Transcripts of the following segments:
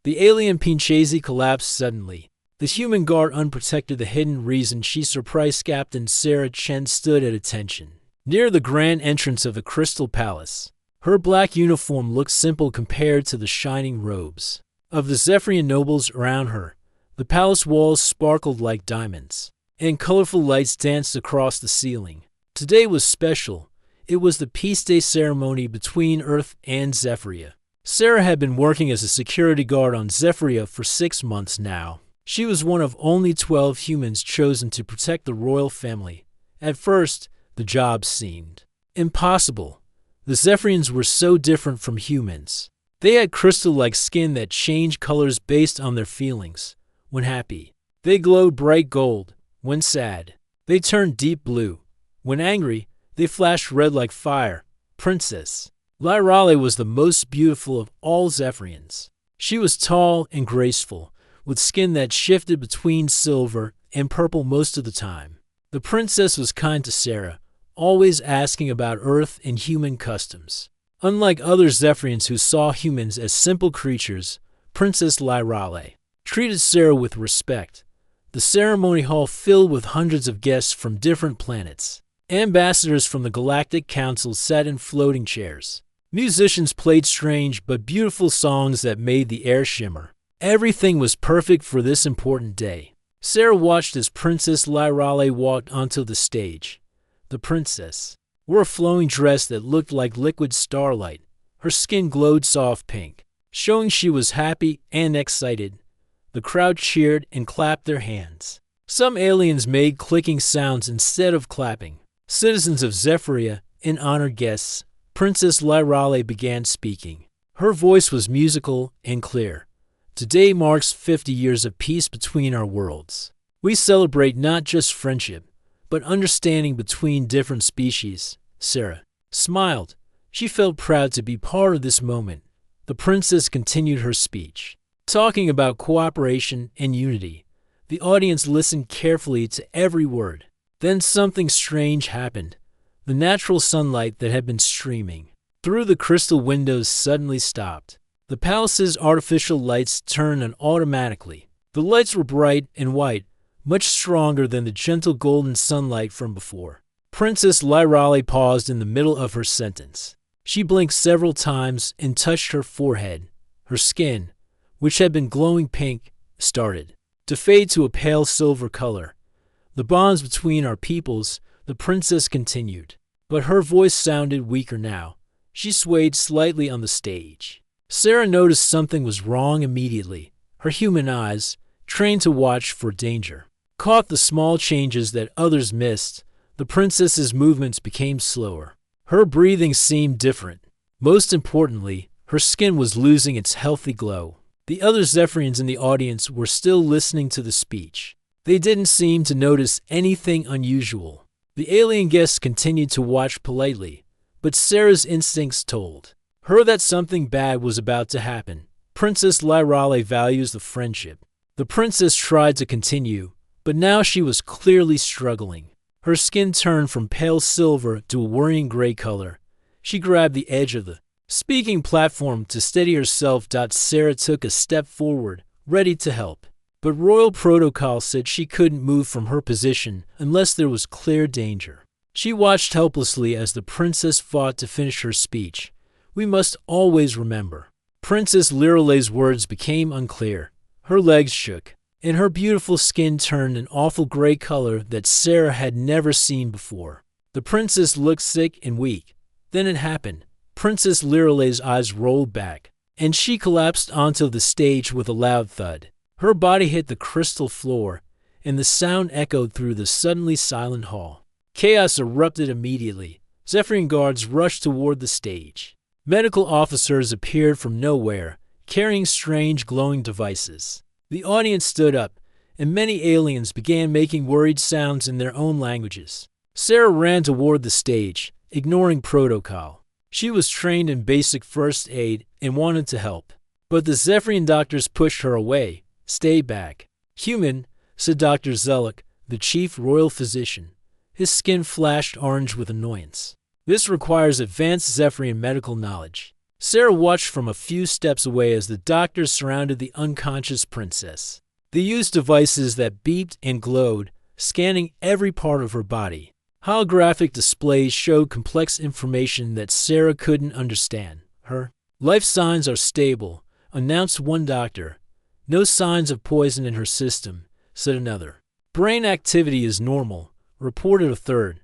The alien pincese collapsed suddenly. The human guard unprotected, the hidden reason she surprised Captain Sarah Chen stood at attention. Near the grand entrance of the Crystal Palace, her black uniform looked simple compared to the shining robes of the Zephyrian nobles around her. The palace walls sparkled like diamonds, and colorful lights danced across the ceiling. Today was special. It was the Peace Day ceremony between Earth and Zephyria. Sarah had been working as a security guard on Zephyria for 6 months now. She was one of only 12 humans chosen to protect the royal family. At first, the job seemed impossible. The Zephyrians were so different from humans. They had crystal-like skin that changed colors based on their feelings. When happy, they glowed bright gold. When sad, they turned deep blue. When angry, they flashed red like fire. Princess Lyrale was the most beautiful of all Zephyrians. She was tall and graceful, with skin that shifted between silver and purple most of the time. The princess was kind to Sarah, always asking about Earth and human customs. Unlike other Zephyrians who saw humans as simple creatures, Princess Lyrale treated Sarah with respect. The ceremony hall filled with hundreds of guests from different planets. Ambassadors from the Galactic Council sat in floating chairs. Musicians played strange but beautiful songs that made the air shimmer. Everything was perfect for this important day. Sarah watched as Princess Lyrale walked onto the stage. The princess wore a flowing dress that looked like liquid starlight. Her skin glowed soft pink, showing she was happy and excited. The crowd cheered and clapped their hands. Some aliens made clicking sounds instead of clapping. Citizens of Zephyria and honored guests. Princess Lyrale began speaking. Her voice was musical and clear. Today marks 50 years of peace between our worlds. We celebrate not just friendship, but understanding between different species. Sarah smiled. She felt proud to be part of this moment. The princess continued her speech, talking about cooperation and unity. The audience listened carefully to every word. Then something strange happened. The natural sunlight that had been streaming through the crystal windows suddenly stopped. The palace's artificial lights turned on automatically. The lights were bright and white, much stronger than the gentle golden sunlight from before. Princess Lyrale paused in the middle of her sentence. She blinked several times and touched her forehead. Her skin, which had been glowing pink, started to fade to a pale silver color. The bonds between our peoples, the princess continued, but her voice sounded weaker now. She swayed slightly on the stage. Sarah noticed something was wrong immediately. Her human eyes, trained to watch for danger, caught the small changes that others missed. The princess's movements became slower. Her breathing seemed different. Most importantly, her skin was losing its healthy glow. The other Zephyrians in the audience were still listening to the speech. They didn't seem to notice anything unusual. The alien guests continued to watch politely, but Sarah's instincts told her that something bad was about to happen. Princess Lyrale values the friendship. The princess tried to continue, but now she was clearly struggling. Her skin turned from pale silver to a worrying gray color. She grabbed the edge of the speaking platform to steady herself. Sarah took a step forward, ready to help. But royal protocol said she couldn't move from her position unless there was clear danger. She watched helplessly as the princess fought to finish her speech. We must always remember. Princess Lyrale's words became unclear. Her legs shook, and her beautiful skin turned an awful gray color that Sarah had never seen before. The princess looked sick and weak. Then it happened. Princess Lyrale's eyes rolled back, and she collapsed onto the stage with a loud thud. Her body hit the crystal floor, and the sound echoed through the suddenly silent hall. Chaos erupted immediately. Zephyrian guards rushed toward the stage. Medical officers appeared from nowhere, carrying strange glowing devices. The audience stood up, and many aliens began making worried sounds in their own languages. Sarah ran toward the stage, ignoring protocol. She was trained in basic first aid and wanted to help. But the Zephyrian doctors pushed her away. Stay back. Human, said Dr. Zellick, the chief royal physician. His skin flashed orange with annoyance. This requires advanced Zephyrian medical knowledge. Sarah watched from a few steps away as the doctors surrounded the unconscious princess. They used devices that beeped and glowed, scanning every part of her body. Holographic displays showed complex information that Sarah couldn't understand. Her life signs are stable, announced one doctor. No signs of poison in her system, said another. Brain activity is normal, reported a third.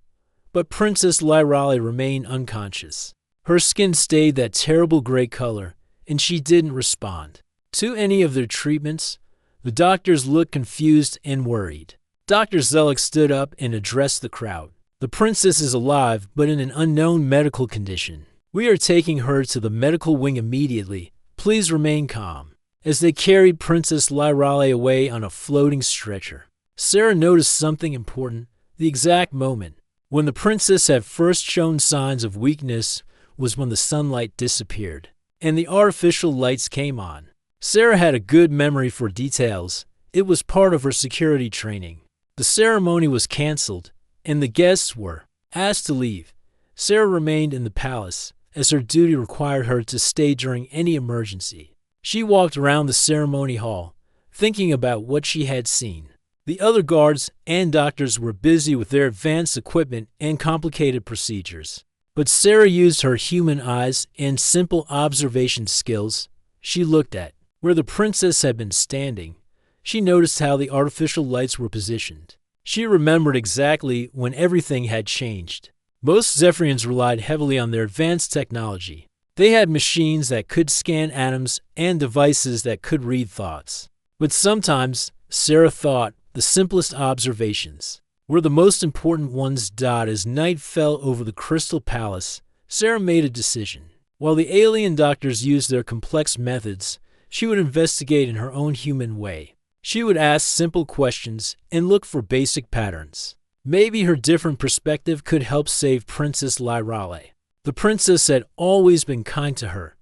But Princess Lyrale remained unconscious. Her skin stayed that terrible gray color, and she didn't respond to any of their treatments. The doctors looked confused and worried. Dr. Zellick stood up and addressed the crowd. The princess is alive, but in an unknown medical condition. We are taking her to the medical wing immediately. Please remain calm. As they carried Princess Lyrale away on a floating stretcher, Sarah noticed something important. The exact moment when the princess had first shown signs of weakness was when the sunlight disappeared and the artificial lights came on. Sarah had a good memory for details. It was part of her security training. The ceremony was canceled, and the guests were asked to leave. Sarah remained in the palace, as her duty required her to stay during any emergency. She walked around the ceremony hall, thinking about what she had seen. The other guards and doctors were busy with their advanced equipment and complicated procedures. But Sarah used her human eyes and simple observation skills. She looked at where the princess had been standing. She noticed how the artificial lights were positioned. She remembered exactly when everything had changed. Most Zephyrians relied heavily on their advanced technology. They had machines that could scan atoms and devices that could read thoughts. But sometimes, Sarah thought, the simplest observations were the most important ones. As night fell over the Crystal Palace, Sarah made a decision. While the alien doctors used their complex methods, she would investigate in her own human way. She would ask simple questions and look for basic patterns. Maybe her different perspective could help save Princess Lyrale. The princess had always been kind to her.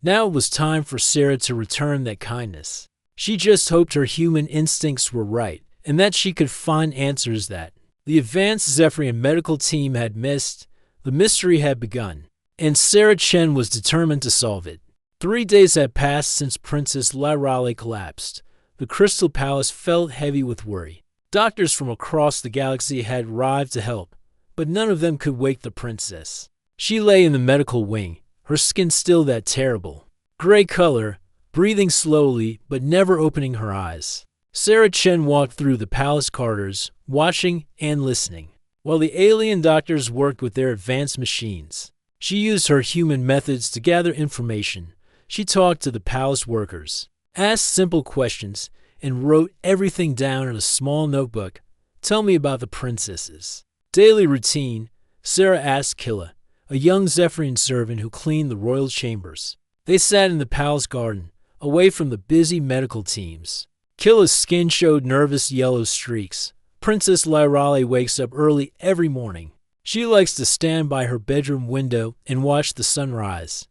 Now it was time for Sarah to return that kindness. She just hoped her human instincts were right, and that she could find answers that the advanced Zephyrian medical team had missed. The mystery had begun, and Sarah Chen was determined to solve it. 3 days had passed since Princess Lyrale collapsed. The Crystal Palace felt heavy with worry. Doctors from across the galaxy had arrived to help, but none of them could wake the princess. She lay in the medical wing, her skin still that terrible gray color, breathing slowly but never opening her eyes. Sarah Chen walked through the palace corridors, watching and listening, while the alien doctors worked with their advanced machines. She used her human methods to gather information. She talked to the palace workers, asked simple questions, and wrote everything down in a small notebook. Tell me about the princesses. Daily routine, Sarah asked Killa, a young Zephyrian servant who cleaned the royal chambers. They sat in the palace garden, away from the busy medical teams. Killa's skin showed nervous yellow streaks. Princess Lyrale wakes up early every morning. She likes to stand by her bedroom window and watch the sun rise.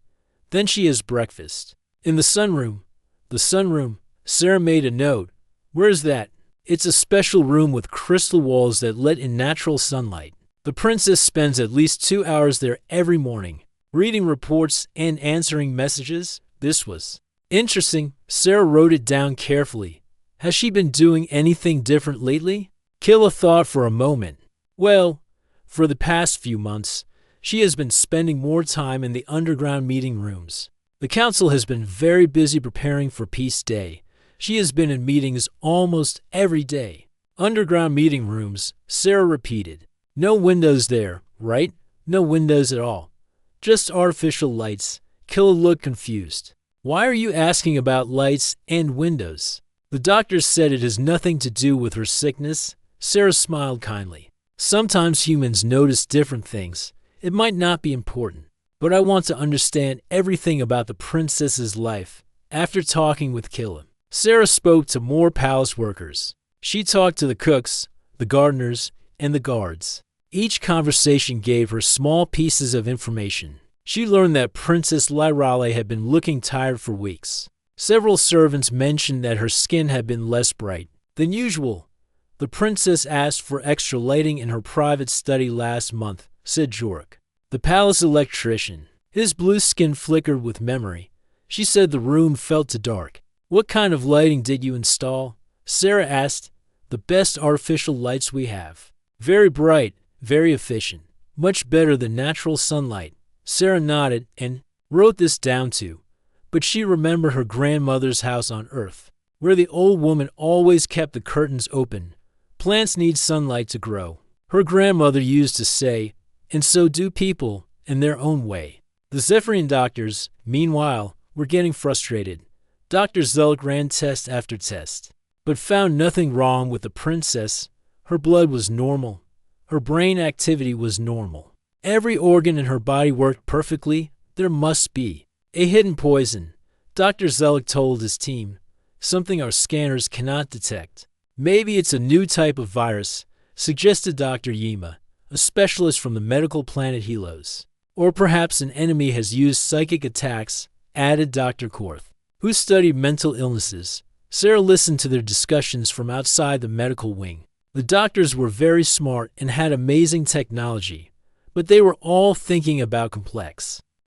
Then she has breakfast. In the sunroom, Sarah made a note. Where's that? It's a special room with crystal walls that let in natural sunlight. The princess spends at least 2 hours there every morning, reading reports and answering messages. This was interesting. Sarah wrote it down carefully. Has she been doing anything different lately? Killa thought for a moment. Well, for the past few months, she has been spending more time in the underground meeting rooms. The council has been very busy preparing for Peace Day. She has been in meetings almost every day. Underground meeting rooms, Sarah repeated. No windows there, right? No windows at all. Just artificial lights. Killa looked confused. Why are you asking about lights and windows? The doctor said it has nothing to do with her sickness. Sarah smiled kindly. Sometimes humans notice different things. It might not be important, but I want to understand everything about the princess's life. After talking with Killa, Sarah spoke to more palace workers. She talked to the cooks, the gardeners, and the guards. Each conversation gave her small pieces of information. She learned that Princess Lyrale had been looking tired for weeks. Several servants mentioned that her skin had been less bright than usual. The princess asked for extra lighting in her private study last month, said Jork, the palace electrician. His blue skin flickered with memory. She said the room felt too dark. What kind of lighting did you install? Sarah asked. The best artificial lights we have. Very bright, very efficient. Much better than natural sunlight. Sarah nodded and wrote this down too. But she remembered her grandmother's house on Earth, where the old woman always kept the curtains open. Plants need sunlight to grow. Her grandmother used to say, and so do people, in their own way. The Zephyrian doctors, meanwhile, were getting frustrated. Dr. Zellick ran test after test, but found nothing wrong with the princess. Her blood was normal. Her brain activity was normal. Every organ in her body worked perfectly. There must be a hidden poison, Dr. Zellick told his team. Something our scanners cannot detect. Maybe it's a new type of virus, suggested Dr. Yima, a specialist from the medical planet Helos. Or perhaps an enemy has used psychic attacks, added Dr. Korth, who studied mental illnesses. Sarah listened to their discussions from outside the medical wing. The doctors were very smart and had amazing technology, but they were all thinking about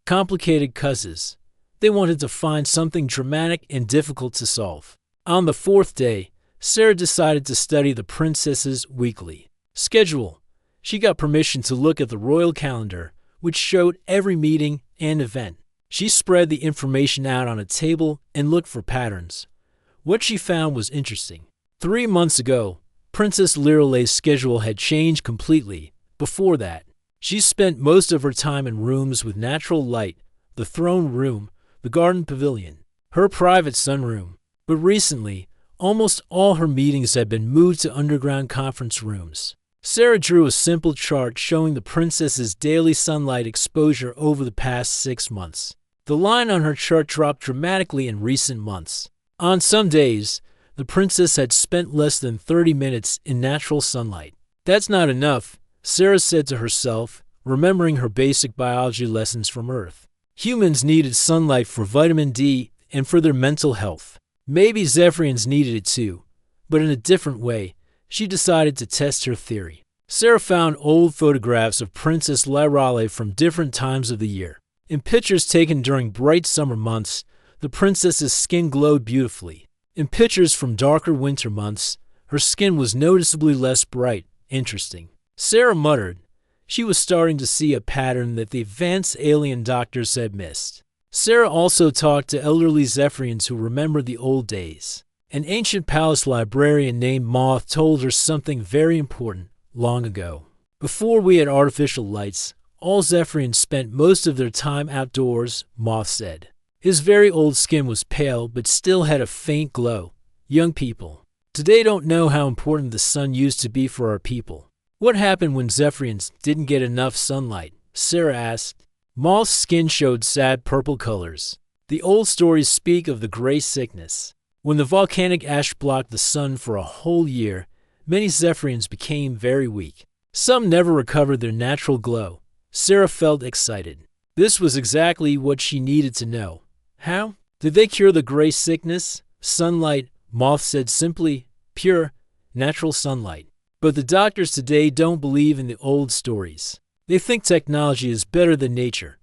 complicated causes. They wanted to find something dramatic and difficult to solve. On the fourth day, Sarah decided to study the princess's weekly schedule. She got permission to look at the royal calendar, which showed every meeting and event. She spread the information out on a table and looked for patterns. What she found was interesting. 3 months ago, Princess Liralay's schedule had changed completely. Before that, she spent most of her time in rooms with natural light, the throne room, the garden pavilion, her private sunroom. But recently, almost all her meetings had been moved to underground conference rooms. Sarah drew a simple chart showing the princess's daily sunlight exposure over the past 6 months. The line on her chart dropped dramatically in recent months. On some days, the princess had spent less than 30 minutes in natural sunlight. That's not enough, Sarah said to herself, remembering her basic biology lessons from Earth. Humans needed sunlight for vitamin D and for their mental health. Maybe Zephyrians needed it too, but in a different way. She decided to test her theory. Sarah found old photographs of Princess Liralee from different times of the year. In pictures taken during bright summer months, the princess's skin glowed beautifully. In pictures from darker winter months, her skin was noticeably less bright. Interesting. Sarah muttered. She was starting to see a pattern that the advanced alien doctors had missed. Sarah also talked to elderly Zephyrians who remembered the old days. An ancient palace librarian named Moth told her something very important long ago. Before we had artificial lights, all Zephyrians spent most of their time outdoors, Moth said. His very old skin was pale but still had a faint glow. Young people today don't know how important the sun used to be for our people. What happened when Zephyrians didn't get enough sunlight? Sarah asked. Moth's skin showed sad purple colors. The old stories speak of the gray sickness. When the volcanic ash blocked the sun for a whole year, many Zephyrians became very weak. Some never recovered their natural glow. Sarah felt excited. This was exactly what she needed to know. How? Did they cure the gray sickness? Sunlight, Moth said simply. Pure, natural sunlight. But the doctors today don't believe in the old stories. They think technology is better than nature.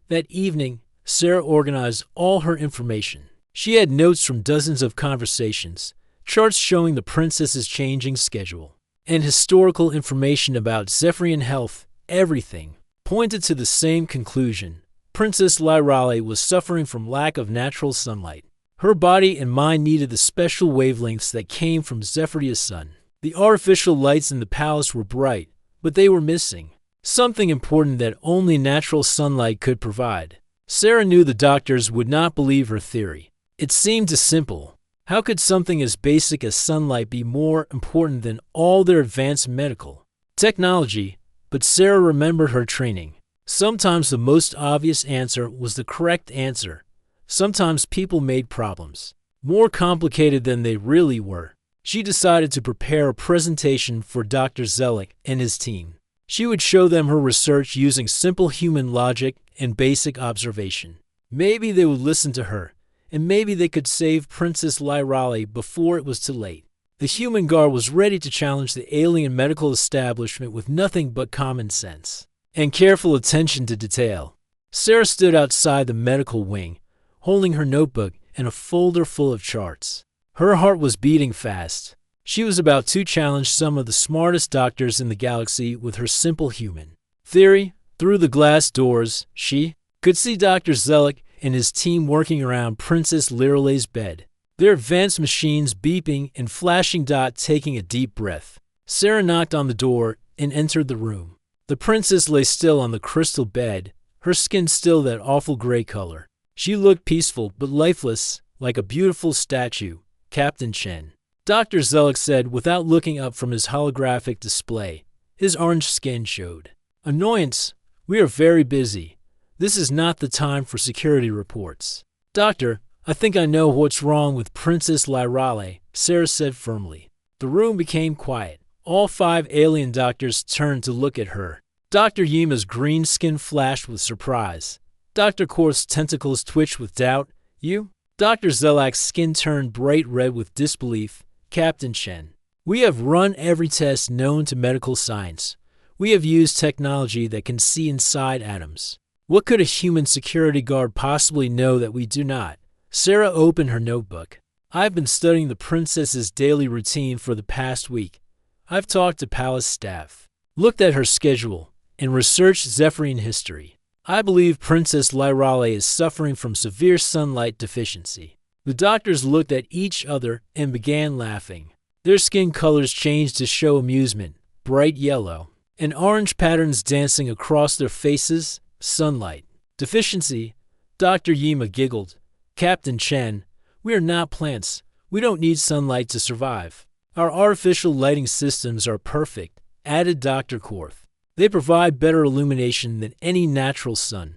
That evening, Sarah organized all her information. She had notes from dozens of conversations, charts showing the princess's changing schedule, and historical information about Zephyrian health. Everything pointed to the same conclusion. Princess Liralee was suffering from lack of natural sunlight. Her body and mind needed the special wavelengths that came from Zephyria's sun. The artificial lights in the palace were bright, but they were missing something important that only natural sunlight could provide. Sarah knew the doctors would not believe her theory. It seemed too simple. How could something as basic as sunlight be more important than all their advanced medical technology? But Sarah remembered her training. Sometimes the most obvious answer was the correct answer. Sometimes people made problems more complicated than they really were. She decided to prepare a presentation for Dr. Zellick and his team. She would show them her research using simple human logic and basic observation. Maybe they would listen to her, and maybe they could save Princess Liralee before it was too late. The human guard was ready to challenge the alien medical establishment with nothing but common sense and careful attention to detail. Sarah stood outside the medical wing, holding her notebook and a folder full of charts. Her heart was beating fast. She was about to challenge some of the smartest doctors in the galaxy with her simple human theory. Through the glass doors, she could see Dr. Zellick and his team working around Princess Liralay's bed, their advanced machines beeping and flashing. Taking a deep breath, Sarah knocked on the door and entered the room. The princess lay still on the crystal bed, her skin still that awful gray color. She looked peaceful but lifeless, like a beautiful statue. Captain Chen, Dr. Zellick said without looking up from his holographic display. His orange skin showed annoyance. We are very busy. This is not the time for security reports. Doctor, I think I know what's wrong with Princess Lirale, Sarah said firmly. The room became quiet. All 5 alien doctors turned to look at her. Dr. Yima's green skin flashed with surprise. Dr. Korth's tentacles twitched with doubt. You? Dr. Zellick's skin turned bright red with disbelief. Captain Chen, we have run every test known to medical science. We have used technology that can see inside atoms. What could a human security guard possibly know that we do not? Sarah opened her notebook. I've been studying the princess's daily routine for the past week. I've talked to palace staff, looked at her schedule, and researched Zephyrian history. I believe Princess Lirale is suffering from severe sunlight deficiency. The doctors looked at each other and began laughing. Their skin colors changed to show amusement, bright yellow and orange patterns dancing across their faces. Sunlight deficiency, Dr. Yima giggled. Captain Chen, we are not plants. We don't need sunlight to survive. Our artificial lighting systems are perfect, added Dr. Korth. They provide better illumination than any natural sun.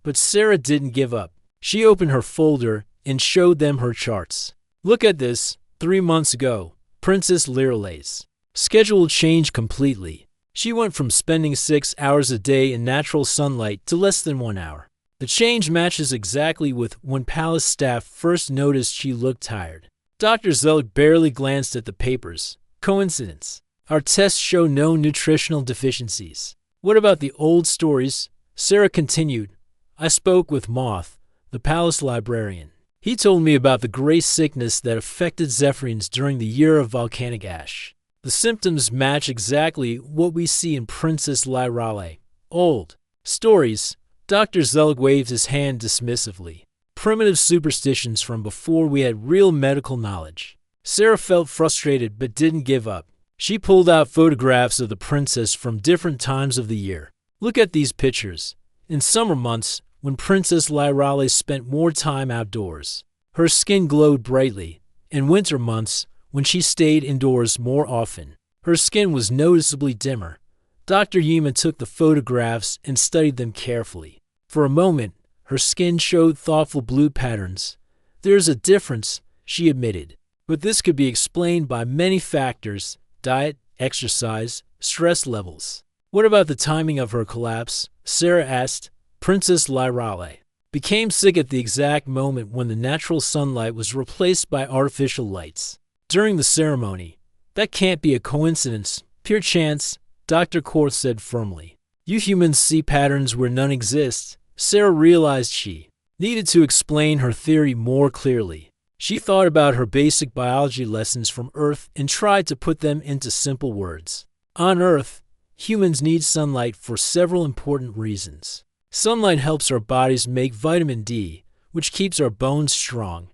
But Sarah didn't give up. She opened her folder and showed them her charts. Look at this. 3 months ago, Princess Lirale's schedule changed completely. She went from spending 6 hours a day in natural sunlight to less than 1 hour. The change matches exactly with when palace staff first noticed she looked tired. Dr. Zellick barely glanced at the papers. Coincidence. Our tests show no nutritional deficiencies. What about the old stories? Sarah continued. I spoke with Moth, the palace librarian. He told me about the gray sickness that affected Zephyrians during the year of volcanic ash. The symptoms match exactly what we see in Princess Lirale. Old stories. Dr. Zellick waved his hand dismissively. Primitive superstitions from before we had real medical knowledge. Sarah felt frustrated but didn't give up. She pulled out photographs of the princess from different times of the year. Look at these pictures. In summer months, when Princess Lirale spent more time outdoors, her skin glowed brightly. In winter months, when she stayed indoors more often, her skin was noticeably dimmer. Dr. Yima took the photographs and studied them carefully. For a moment, her skin showed thoughtful blue patterns. There's a difference, she admitted, but this could be explained by many factors: diet, exercise, stress levels. What about the timing of her collapse? Sarah asked. Princess Lirale became sick at the exact moment when the natural sunlight was replaced by artificial lights. During the ceremony. That can't be a coincidence. Pure chance, Dr. Korth said firmly. You humans see patterns where none exist. Sarah realized she needed to explain her theory more clearly. She thought about her basic biology lessons from Earth and tried to put them into simple words. On Earth, humans need sunlight for several important reasons. Sunlight helps our bodies make vitamin D, which keeps our bones strong.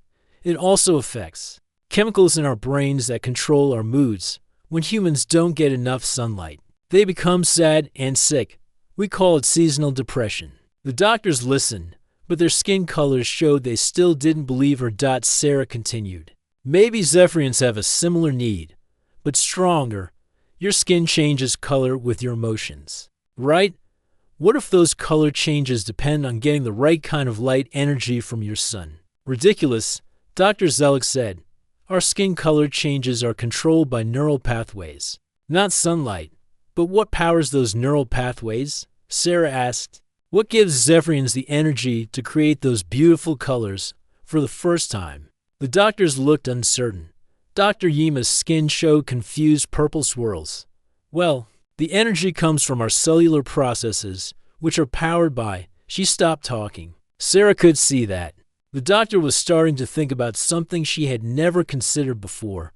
It also affects chemicals in our brains that control our moods. When humans don't get enough sunlight, they become sad and sick. We call it seasonal depression. The doctors listened, but their skin colors showed they still didn't believe her. Sarah continued. Maybe Zephyrians have a similar need, but stronger. Your skin changes color with your emotions, right? What if those color changes depend on getting the right kind of light energy from your sun? Ridiculous, Dr. Zellick said. Our skin color changes are controlled by neural pathways, not sunlight. But what powers those neural pathways? Sarah asked. What gives Zephyrians the energy to create those beautiful colors for the first time? The doctors looked uncertain. Dr. Yima's skin showed confused purple swirls. Well, the energy comes from our cellular processes, which are powered by, She stopped talking. Sarah could see that. The doctor was starting to think about something she had never considered before.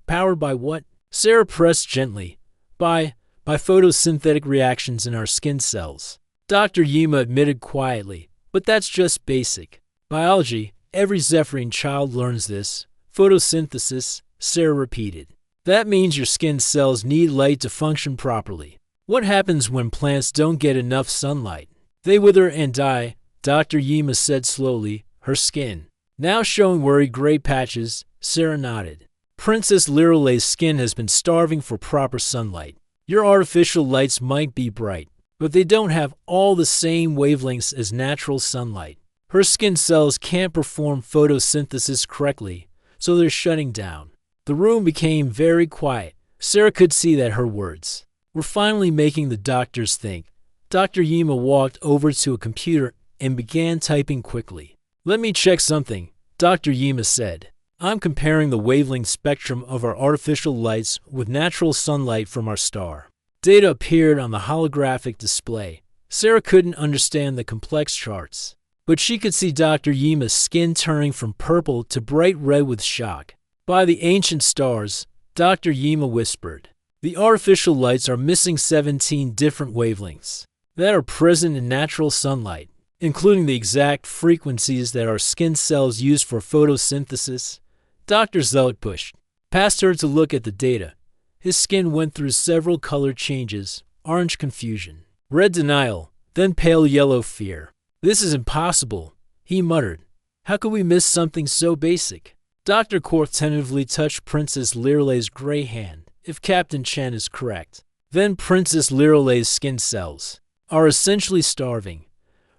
Powered by what? Sarah pressed gently. By photosynthetic reactions in our skin cells. Dr. Yima admitted quietly, but that's just basic biology. Every Zephyrian child learns this. Photosynthesis, Sarah repeated. That means your skin cells need light to function properly. What happens when plants don't get enough sunlight? They wither and die, Dr. Yima said slowly, her skin now showing worried gray patches. Sarah nodded. Princess Lirelei's skin has been starving for proper sunlight. Your artificial lights might be bright, but they don't have all the same wavelengths as natural sunlight. Her skin cells can't perform photosynthesis correctly, so they're shutting down. The room became very quiet. Sarah could see that her words were finally making the doctors think. Dr. Yima walked over to a computer and began typing quickly. Let me check something, Dr. Yima said. I'm comparing the wavelength spectrum of our artificial lights with natural sunlight from our star. Data appeared on the holographic display. Sarah couldn't understand the complex charts, but she could see Dr. Yima's skin turning from purple to bright red with shock. By the ancient stars, Dr. Yima whispered, the artificial lights are missing 17 different wavelengths that are present in natural sunlight, including the exact frequencies that our skin cells use for photosynthesis. Dr. Zellick pushed past her to look at the data. His skin went through several color changes: orange confusion, red denial, then pale yellow fear. This is impossible, he muttered. How could we miss something so basic? Dr. Korth tentatively touched Princess Lirelei's gray hand. If Captain Chen is correct, then Princess Lirelei's skin cells are essentially starving.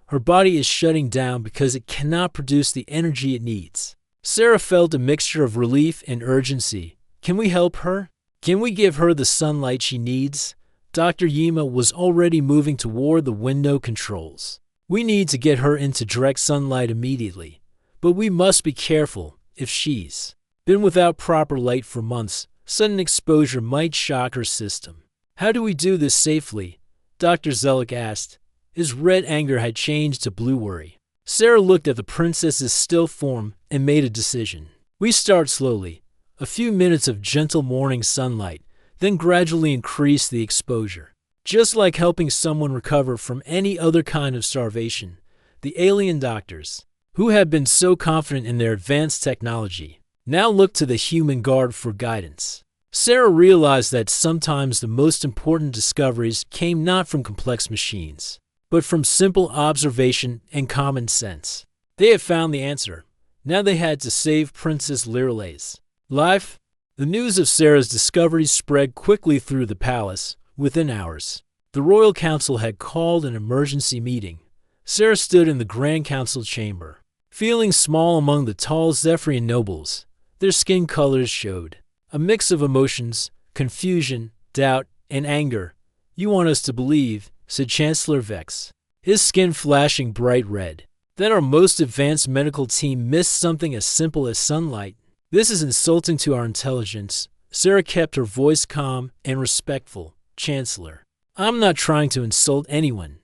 Her body is shutting down because it cannot produce the energy it needs. Sarah felt a mixture of relief and urgency. Can we help her? Can we give her the sunlight she needs? Dr. Yima was already moving toward the window controls. We need to get her into direct sunlight immediately. But we must be careful. If she's been without proper light for months, sudden exposure might shock her system. How do we do this safely? Dr. Zellick asked. His red anger had changed to blue worry. Sarah looked at the princess's still form and made a decision. We start slowly, a few minutes of gentle morning sunlight, then gradually increase the exposure. Just like helping someone recover from any other kind of starvation, the alien doctors, who had been so confident in their advanced technology, now looked to the human guard for guidance. Sarah realized that sometimes the most important discoveries came not from complex machines, but from simple observation and common sense. They had found the answer. Now they had to save Princess Lirelei's life. The news of Sarah's discovery spread quickly through the palace. Within hours, the royal council had called an emergency meeting. Sarah stood in the Grand Council chamber, feeling small among the tall Zephyrian nobles. Their skin colors showed a mix of emotions: confusion, doubt, and anger. You want us to believe, said Chancellor Vex, his skin flashing bright red, that our most advanced medical team missed something as simple as sunlight. This is insulting to our intelligence. Sarah kept her voice calm and respectful. Chancellor, I'm not trying to insult anyone.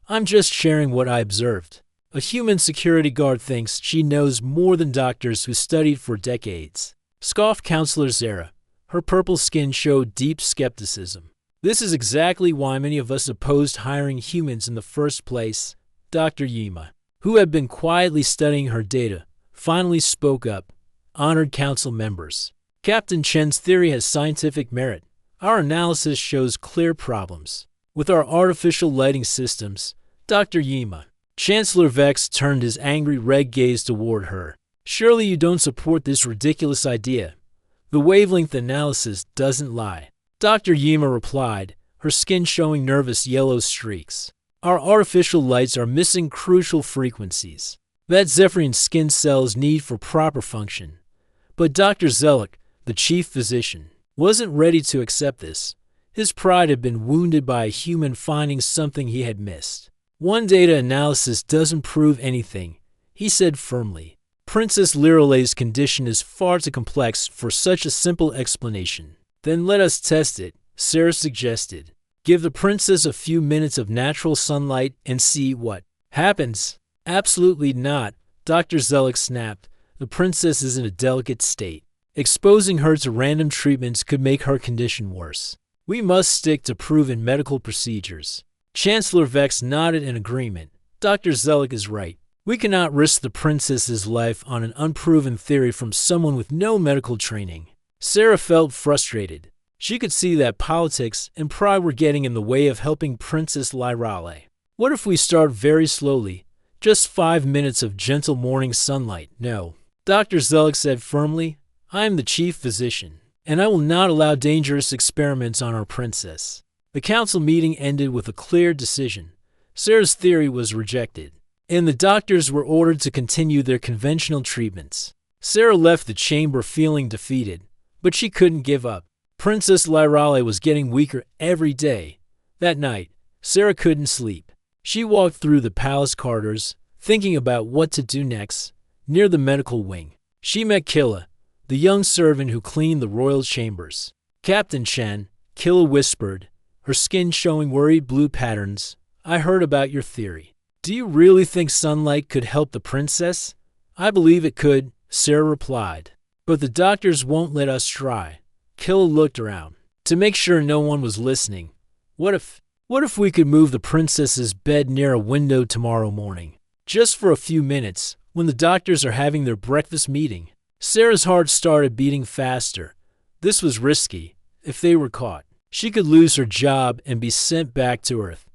I'm just sharing what I observed. A human security guard thinks she knows more than doctors who studied for decades, scoffed Counselor Zara. Her purple skin showed deep skepticism. This is exactly why many of us opposed hiring humans in the first place. Dr. Yima, who had been quietly studying her data, finally spoke up. Honored council members, Captain Chen's theory has scientific merit. Our analysis shows clear problems with our artificial lighting systems. Dr. Yima, Chancellor Vex turned his angry red gaze toward her. Surely you don't support this ridiculous idea. The wavelength analysis doesn't lie. Dr. Yima replied, her skin showing nervous yellow streaks. Our artificial lights are missing crucial frequencies that Zephyrian skin cells need for proper function. But Dr. Zellick, the chief physician, wasn't ready to accept this. His pride had been wounded by a human finding something he had missed. One data analysis doesn't prove anything, he said firmly. Princess Lirelei's condition is far too complex for such a simple explanation. Then let us test it, Sarah suggested. Give the princess a few minutes of natural sunlight and see what Happens? Absolutely not, Dr. Zellick snapped. The princess is in a delicate state. Exposing her to random treatments could make her condition worse. We must stick to proven medical procedures. Chancellor Vex nodded in agreement. Dr. Zellick is right. We cannot risk the princess's life on an unproven theory from someone with no medical training. Sarah felt frustrated. She could see that politics and pride were getting in the way of helping Princess Lyrale. What if we start very slowly? Just 5 minutes of gentle morning sunlight. No. Dr. Zellick said firmly, I am the chief physician, and I will not allow dangerous experiments on our princess. The council meeting ended with a clear decision. Sarah's theory was rejected, and the doctors were ordered to continue their conventional treatments. Sarah left the chamber feeling defeated, but she couldn't give up. Princess Lyrale was getting weaker every day. That night, Sarah couldn't sleep. She walked through the palace corridors, thinking about what to do next. Near the medical wing, she met Killa, the young servant who cleaned the royal chambers. Captain Chen, Killa whispered, her skin showing worried blue patterns. I heard about your theory. Do you really think sunlight could help the princess? I believe it could, Sarah replied. But the doctors won't let us try. Killa looked around to make sure no one was listening. What if we could move the princess's bed near a window tomorrow morning? Just for a few minutes, when the doctors are having their breakfast meeting. Sarah's heart started beating faster. This was risky. If they were caught, she could lose her job and be sent back to Earth.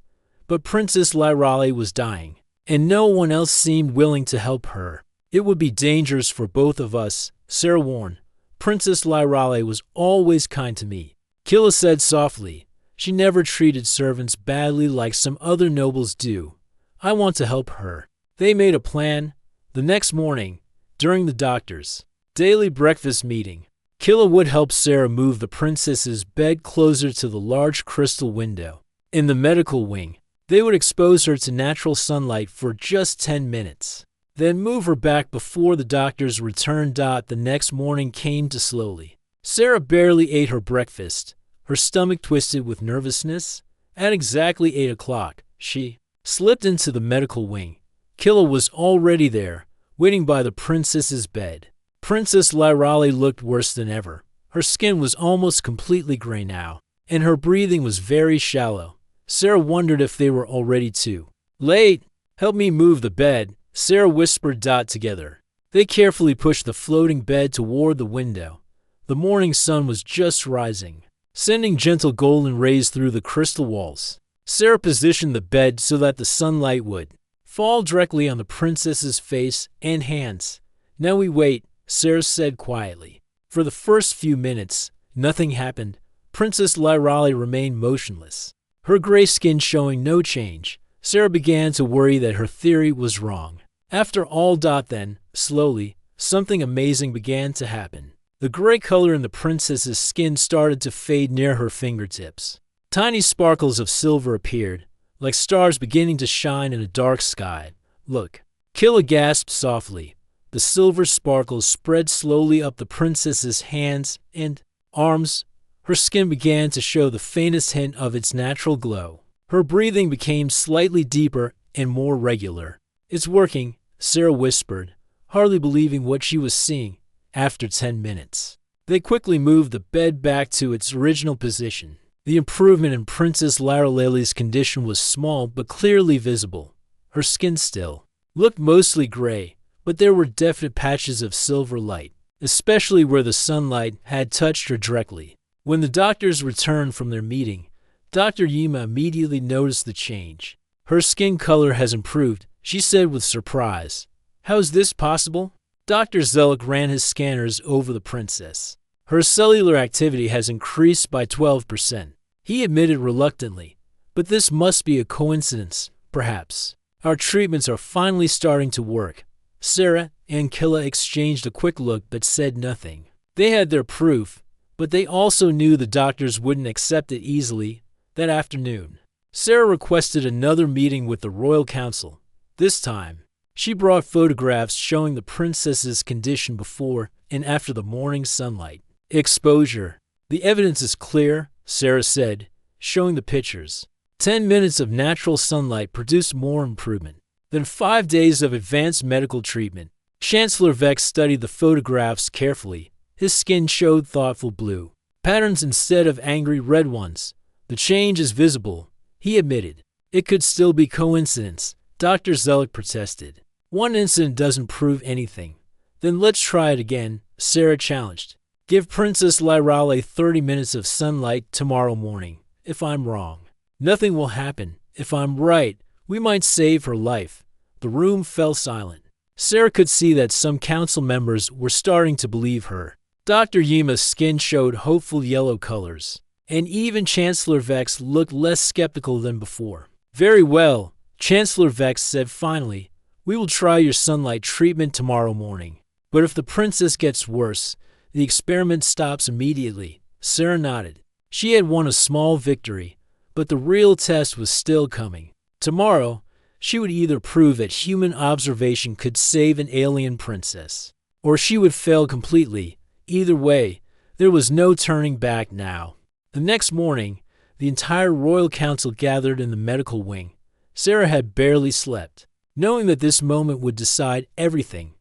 But Princess Lyrale was dying, and no one else seemed willing to help her. It would be dangerous for both of us, Sarah warned. Princess Lyrale was always kind to me, Killa said softly. She never treated servants badly like some other nobles do. I want to help her. They made a plan. The next morning, during the doctor's daily breakfast meeting, Killa would help Sarah move the princess's bed closer to the large crystal window. In the medical wing, they would expose her to natural sunlight for just 10 minutes. Then move her back before the doctor's return. The next morning came too slowly. Sarah barely ate her breakfast, her stomach twisted with nervousness. At exactly 8 o'clock, she slipped into the medical wing. Killa was already there, waiting by the princess's bed. Princess Lyrale looked worse than ever. Her skin was almost completely gray now, and her breathing was very shallow. Sarah wondered if they were already too late. Help me move the bed, Sarah whispered. Together, they carefully pushed the floating bed toward the window. The morning sun was just rising, sending gentle golden rays through the crystal walls. Sarah positioned the bed so that the sunlight would fall directly on the princess's face and hands. Now we wait, Sarah said quietly. For the first few minutes, nothing happened. Princess Lyrale remained motionless, her gray skin showing no change. Sarah began to worry that her theory was wrong. After all, then, slowly, something amazing began to happen. The gray color in the princess's skin started to fade near her fingertips. Tiny sparkles of silver appeared, like stars beginning to shine in a dark sky. Look, Killa gasped softly. The silver sparkles spread slowly up the princess's hands and arms. Her skin began to show the faintest hint of its natural glow. Her breathing became slightly deeper and more regular. It's working, Sarah whispered, hardly believing what she was seeing. After 10 minutes, they quickly moved the bed back to its original position. The improvement in Princess Lyrale's condition was small but clearly visible. Her skin still looked mostly gray, but there were definite patches of silver light, especially where the sunlight had touched her directly. When the doctors returned from their meeting, Dr. Yima immediately noticed the change. Her skin color has improved, she said with surprise. How is this possible? Dr. Zellick ran his scanners over the princess. Her cellular activity has increased by 12%. He admitted reluctantly, but this must be a coincidence, perhaps. Our treatments are finally starting to work. Sarah and Killa exchanged a quick look but said nothing. They had their proof, but they also knew the doctors wouldn't accept it easily. That afternoon, Sarah requested another meeting with the royal council. This time, she brought photographs showing the princess's condition before and after the morning sunlight exposure. The evidence is clear, Sarah said, showing the pictures. 10 minutes of natural sunlight produced more improvement. then 5 days of advanced medical treatment. Chancellor Vex studied the photographs carefully. His skin showed thoughtful blue patterns instead of angry red ones. The change is visible, he admitted. It could still be coincidence, Dr. Zellick protested. One incident doesn't prove anything. Then let's try it again, Sarah challenged. Give Princess Lyrale 30 minutes of sunlight tomorrow morning. If I'm wrong, nothing will happen. If I'm right, we might save her life. The room fell silent. Sarah could see that some council members were starting to believe her. Dr. Yima's skin showed hopeful yellow colors, and even Chancellor Vex looked less skeptical than before. Very well, Chancellor Vex said finally. We will try your sunlight treatment tomorrow morning. But if the princess gets worse, the experiment stops immediately. Sarah nodded. She had won a small victory, but the real test was still coming. Tomorrow, she would either prove that human observation could save an alien princess, or she would fail completely. Either way, there was no turning back now. The next morning, the entire royal council gathered in the medical wing. Sarah had barely slept, knowing that this moment would decide everything.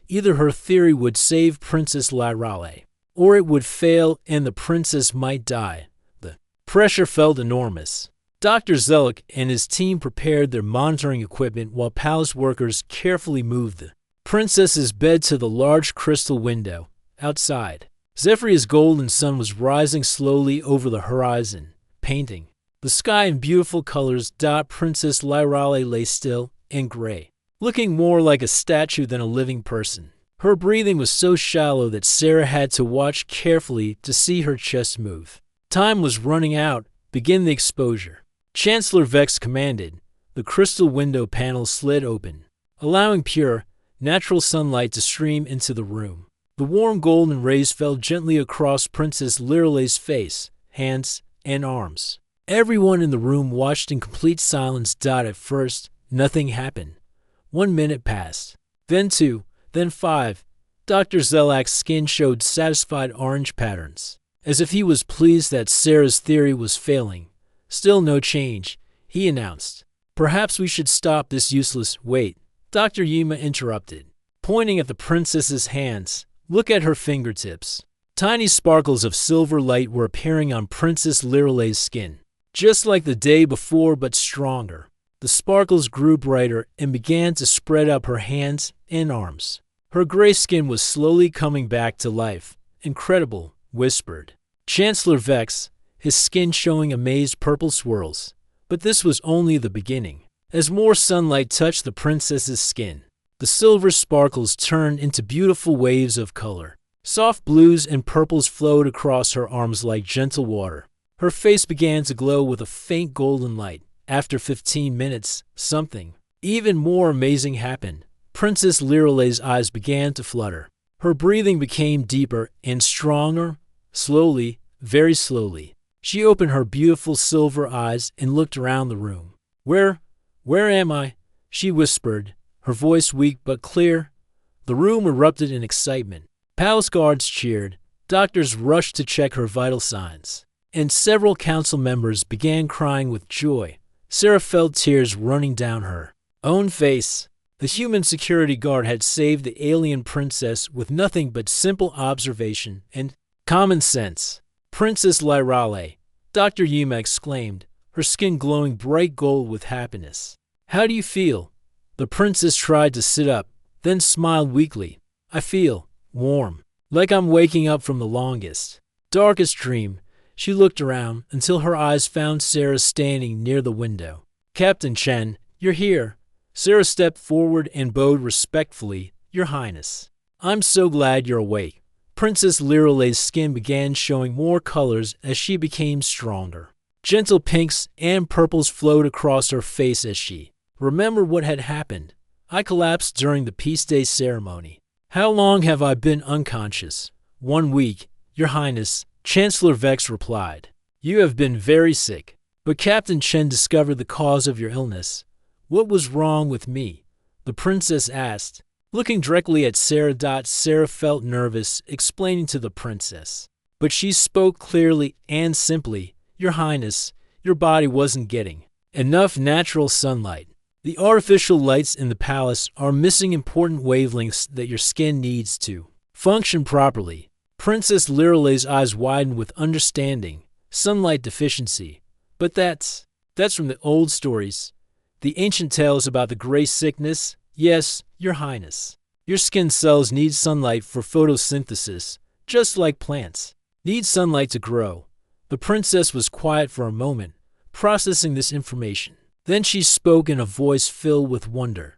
Either her theory would save Princess Lyrale, or it would fail and the princess might die. The pressure felt enormous. Dr. Zellick and his team prepared their monitoring equipment while palace workers carefully moved the princess's bed to the large crystal window. Outside, Zephyria's golden sun was rising slowly over the horizon, painting the sky in beautiful colors. Princess Lyrale lay still and gray, looking more like a statue than a living person. Her breathing was so shallow that Sarah had to watch carefully to see her chest move. Time was running out. Begin the exposure, Chancellor Vex commanded. The crystal window panel slid open, allowing pure, natural sunlight to stream into the room. The warm golden rays fell gently across Princess Lyrale's face, hands, and arms. Everyone in the room watched in complete silence. At first, nothing happened. 1 minute passed, then 2, then 5. Dr. Zellick's skin showed satisfied orange patterns, as if he was pleased that Sarah's theory was failing. Still no change, he announced. Perhaps we should stop this useless— Wait, Dr. Yima interrupted, pointing at the princess's hands. Look at her fingertips. Tiny sparkles of silver light were appearing on Princess Lyrale's skin, just like the day before but stronger. The sparkles grew brighter and began to spread up her hands and arms. Her gray skin was slowly coming back to life. Incredible, whispered Chancellor Vex, his skin showing amazed purple swirls. But this was only the beginning. As more sunlight touched the princess's skin, the silver sparkles turned into beautiful waves of color. Soft blues and purples flowed across her arms like gentle water. Her face began to glow with a faint golden light. After 15 minutes, something even more amazing happened. Princess Lyrale's eyes began to flutter. Her breathing became deeper and stronger. Slowly, very slowly, she opened her beautiful silver eyes and looked around the room. Where am I? She whispered, her voice weak but clear. The room erupted in excitement. Palace guards cheered, doctors rushed to check her vital signs, and several council members began crying with joy. Sarah felt tears running down her own face. The human security guard had saved the alien princess with nothing but simple observation and common sense. Princess Lyrale, Dr. Yima exclaimed, her skin glowing bright gold with happiness. How do you feel? The princess tried to sit up, then smiled weakly. I feel warm, like I'm waking up from the longest, darkest dream. She looked around until her eyes found Sarah standing near the window. Captain Chen, you're here. Sarah stepped forward and bowed respectfully. Your Highness, I'm so glad you're awake. Princess Lyrale's skin began showing more colors as she became stronger. Gentle pinks and purples flowed across her face as she remembered what had happened. I collapsed during the Peace Day ceremony. How long have I been unconscious? 1 week, Your Highness, Chancellor Vex replied. You have been very sick, but Captain Chen discovered the cause of your illness. What was wrong with me? The princess asked, looking directly at Sarah. Sarah felt nervous, explaining to the princess, but she spoke clearly and simply. Your Highness, your body wasn't getting enough natural sunlight. The artificial lights in the palace are missing important wavelengths that your skin needs to function properly. Princess Liralay's eyes widened with understanding. Sunlight deficiency. But that's from the old stories. The ancient tales about the gray sickness. Yes, Your Highness. Your skin cells need sunlight for photosynthesis, just like plants need sunlight to grow. The princess was quiet for a moment, processing this information. Then she spoke in a voice filled with wonder.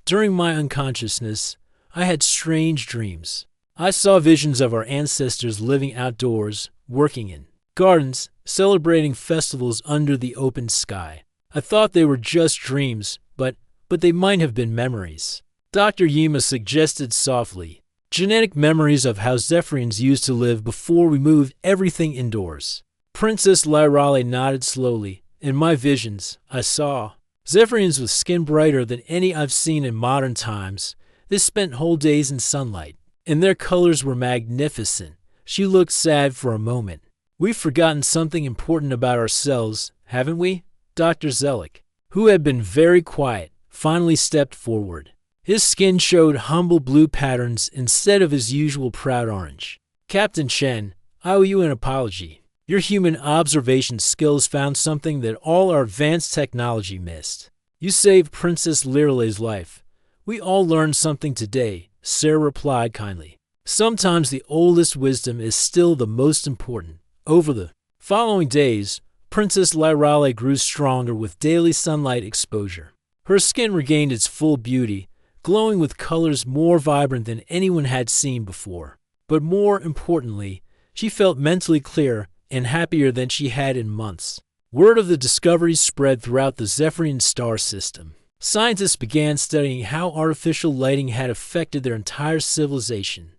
During my unconsciousness, I had strange dreams. I saw visions of our ancestors living outdoors, working in gardens, celebrating festivals under the open sky. I thought they were just dreams, but they might have been memories. Dr. Yima suggested softly. Genetic memories of how Zephyrians used to live before we moved everything indoors. Princess Lirale nodded slowly. In my visions, I saw Zephyrians with skin brighter than any I've seen in modern times. They spent whole days in sunlight, and their colors were magnificent. She looked sad for a moment. We've forgotten something important about ourselves, haven't we? Dr. Zelik, who had been very quiet, finally stepped forward. His skin showed humble blue patterns instead of his usual proud orange. Captain Chen, I owe you an apology. Your human observation skills found something that all our advanced technology missed. You saved Princess Liralay's life. We all learned something today, Sarah replied kindly. Sometimes the oldest wisdom is still the most important. Over the following days, Princess Lirale grew stronger with daily sunlight exposure. Her skin regained its full beauty, glowing with colors more vibrant than anyone had seen before. But more importantly, she felt mentally clear and happier than she had in months. Word of the discoveries spread throughout the Zephyrian star system. Scientists began studying how artificial lighting had affected their entire civilization.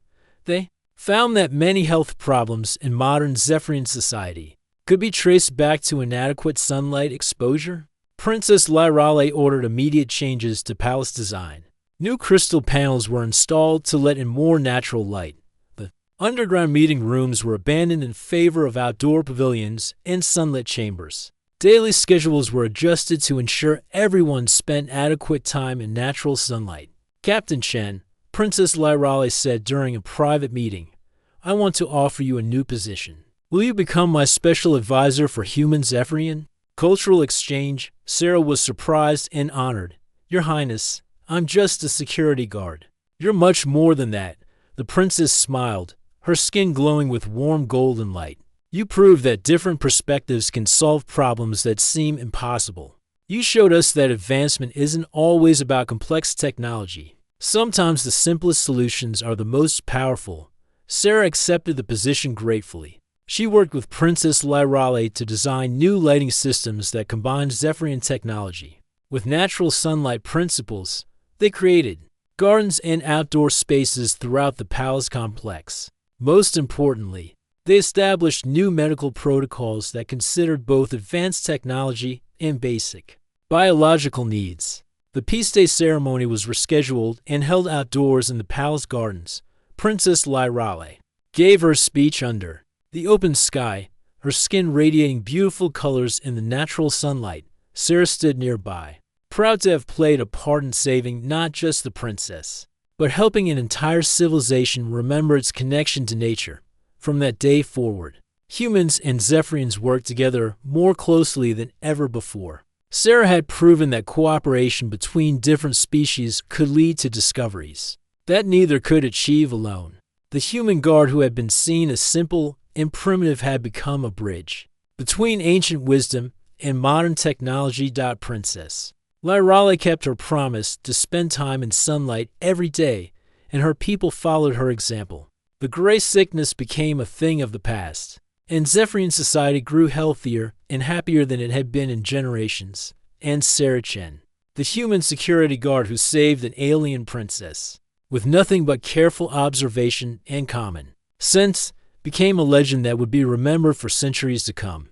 They found that many health problems in modern Zephyrian society could be traced back to inadequate sunlight exposure. Princess Lirale ordered immediate changes to palace design. New crystal panels were installed to let in more natural light. Underground meeting rooms were abandoned in favor of outdoor pavilions and sunlit chambers. Daily schedules were adjusted to ensure everyone spent adequate time in natural sunlight. Captain Chen, Princess Lirale said during a private meeting, I want to offer you a new position. Will you become my special advisor for human Zephyrian cultural exchange? Sarah was surprised and honored. Your Highness, I'm just a security guard. You're much more than that. The princess smiled, her skin glowing with warm golden light. You proved that different perspectives can solve problems that seem impossible. You showed us that advancement isn't always about complex technology. Sometimes the simplest solutions are the most powerful. Sarah accepted the position gratefully. She worked with Princess Lirale to design new lighting systems that combined Zephyrian technology with natural sunlight principles. They created gardens and outdoor spaces throughout the palace complex. Most importantly, they established new medical protocols that considered both advanced technology and basic biological needs. The Peace Day ceremony was rescheduled and held outdoors in the palace gardens. Princess Lirale gave her speech under the open sky, her skin radiating beautiful colors in the natural sunlight. Sarah stood nearby, proud to have played a part in saving not just the princess, but helping an entire civilization remember its connection to nature. From that day forward, humans and Zephyrians worked together more closely than ever before. Sarah had proven that cooperation between different species could lead to discoveries that neither could achieve alone. The human guard who had been seen as simple and primitive had become a bridge between ancient wisdom and modern technology. Princess Lirale kept her promise to spend time in sunlight every day, and her people followed her example. The gray sickness became a thing of the past, and Zephyrian society grew healthier and happier than it had been in generations. And Sarah Chen, the human security guard who saved an alien princess, with nothing but careful observation and common sense, became a legend that would be remembered for centuries to come.